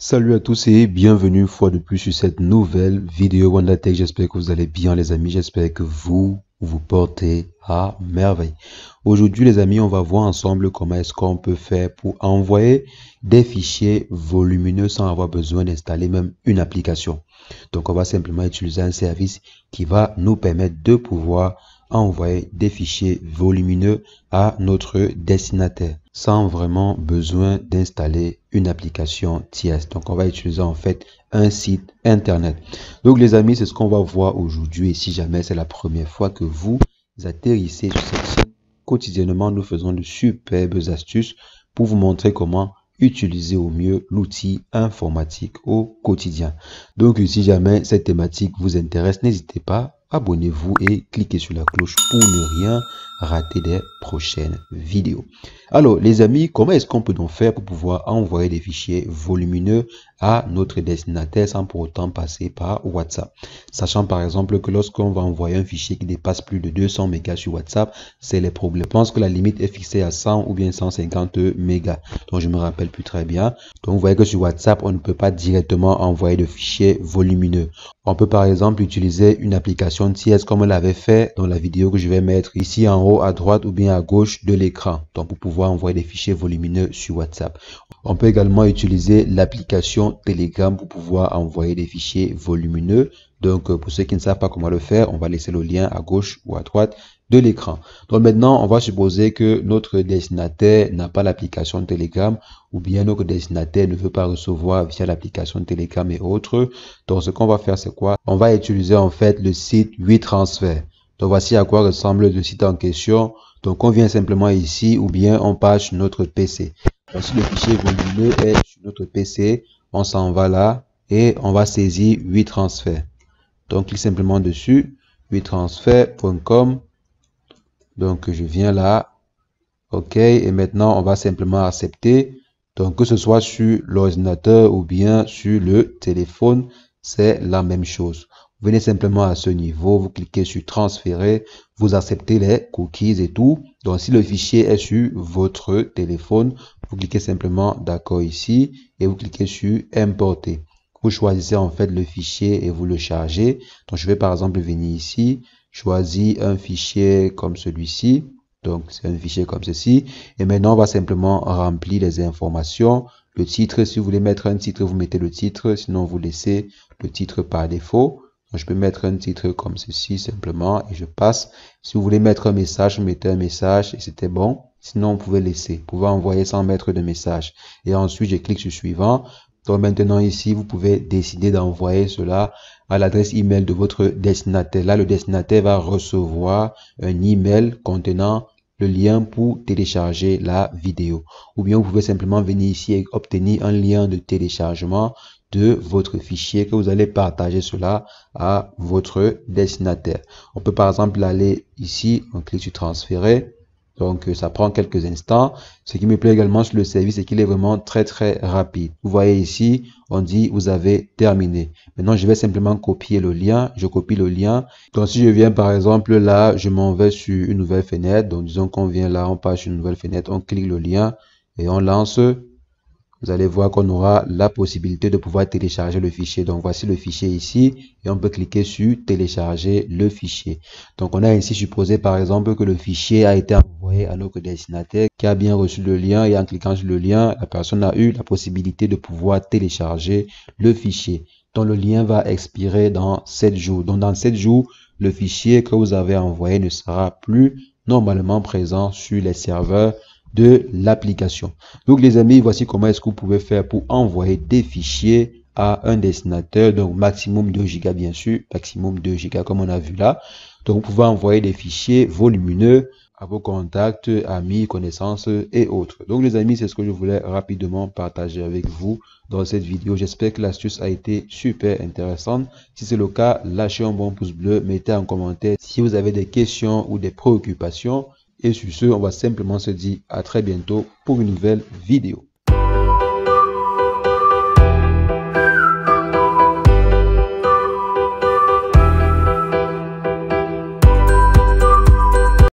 Salut à tous et bienvenue une fois de plus sur cette nouvelle vidéo WonderTech. J'espère que vous allez bien les amis, j'espère que vous portez à merveille. Aujourd'hui les amis, on va voir ensemble comment est-ce qu'on peut faire pour envoyer des fichiers volumineux sans avoir besoin d'installer même une application. Donc on va simplement utiliser un service qui va nous permettre de pouvoir envoyer des fichiers volumineux à notre destinataire sans vraiment besoin d'installer une application tierce. Donc on va utiliser en fait un site internet. Donc les amis, c'est ce qu'on va voir aujourd'hui. Et si jamais c'est la première fois que vous atterrissez sur cette chaîne, quotidiennement nous faisons de superbes astuces pour vous montrer comment utiliser au mieux l'outil informatique au quotidien. Donc si jamais cette thématique vous intéresse, n'hésitez pas, abonnez-vous et cliquez sur la cloche pour ne rien rater des prochaines vidéos. Alors les amis, comment est-ce qu'on peut donc faire pour pouvoir envoyer des fichiers volumineux à notre destinataire sans pour autant passer par WhatsApp? Sachant par exemple que lorsqu'on va envoyer un fichier qui dépasse plus de 200 mégas sur WhatsApp, c'est les problèmes. Je pense que la limite est fixée à 100 ou bien 150 mégas. Donc je me rappelle plus très bien. Donc vous voyez que sur WhatsApp, on ne peut pas directement envoyer de fichiers volumineux. On peut par exemple utiliser une application tierce comme on l'avait fait dans la vidéo que je vais mettre ici en haut à droite ou bien à gauche de l'écran. Donc pour pouvoir envoyer des fichiers volumineux sur WhatsApp. On peut également utiliser l'application Telegram pour pouvoir envoyer des fichiers volumineux. Donc pour ceux qui ne savent pas comment le faire, on va laisser le lien à gauche ou à droite de l'écran. Donc maintenant, on va supposer que notre destinataire n'a pas l'application Telegram ou bien notre destinataire ne veut pas recevoir via l'application Telegram et autres. Donc ce qu'on va faire, c'est quoi? On va utiliser en fait le site WeTransfer. Donc voici à quoi ressemble le site en question. Donc on vient simplement ici ou bien on passe sur notre PC. Donc, si le fichier volumineux est sur notre PC, on s'en va là et on va saisir WeTransfer. Donc clique simplement dessus, WeTransfer.com. Donc je viens là, ok, et maintenant on va simplement accepter. Donc que ce soit sur l'ordinateur ou bien sur le téléphone, c'est la même chose. Vous venez simplement à ce niveau, vous cliquez sur transférer, vous acceptez les cookies et tout. Donc si le fichier est sur votre téléphone, vous cliquez simplement d'accord ici et vous cliquez sur importer. Vous choisissez en fait le fichier et vous le chargez. Donc je vais par exemple venir ici, choisir un fichier comme celui-ci. Donc c'est un fichier comme ceci. Et maintenant on va simplement remplir les informations. Le titre, si vous voulez mettre un titre, vous mettez le titre. Sinon vous laissez le titre par défaut. Donc, je peux mettre un titre comme ceci simplement et je passe. Si vous voulez mettre un message, vous mettez un message et c'était bon. Sinon, vous pouvez laisser. Vous pouvez envoyer sans mettre de message. Et ensuite, je clique sur suivant. Donc maintenant ici, vous pouvez décider d'envoyer cela à l'adresse email de votre destinataire. Là, le destinataire va recevoir un email contenant le lien pour télécharger la vidéo. Ou bien vous pouvez simplement venir ici et obtenir un lien de téléchargement de votre fichier que vous allez partager cela à votre destinataire. On peut par exemple aller ici, on clique sur transférer. Donc ça prend quelques instants. Ce qui me plaît également sur le service, c'est qu'il est vraiment très rapide. Vous voyez ici, on dit vous avez terminé. Maintenant, je vais simplement copier le lien. Je copie le lien. Donc si je viens par exemple là, je m'en vais sur une nouvelle fenêtre. Donc disons qu'on vient là, on passe sur une nouvelle fenêtre, on clique le lien et on lance. Vous allez voir qu'on aura la possibilité de pouvoir télécharger le fichier. Donc voici le fichier ici et on peut cliquer sur télécharger le fichier. Donc on a ainsi supposé par exemple que le fichier a été envoyé à notre destinataire qui a bien reçu le lien et en cliquant sur le lien, la personne a eu la possibilité de pouvoir télécharger le fichier. Donc le lien va expirer dans 7 jours. Donc dans 7 jours, le fichier que vous avez envoyé ne sera plus normalement présent sur les serveurs de l'application. Donc les amis, voici comment est-ce que vous pouvez faire pour envoyer des fichiers à un destinataire. Donc maximum 2 Go bien sûr, maximum 2 Go comme on a vu là. Donc vous pouvez envoyer des fichiers volumineux à vos contacts, amis, connaissances et autres. Donc les amis, c'est ce que je voulais rapidement partager avec vous dans cette vidéo. J'espère que l'astuce a été super intéressante. Si c'est le cas, lâchez un bon pouce bleu, mettez en commentaire si vous avez des questions ou des préoccupations. Et sur ce, on va simplement se dire à très bientôt pour une nouvelle vidéo.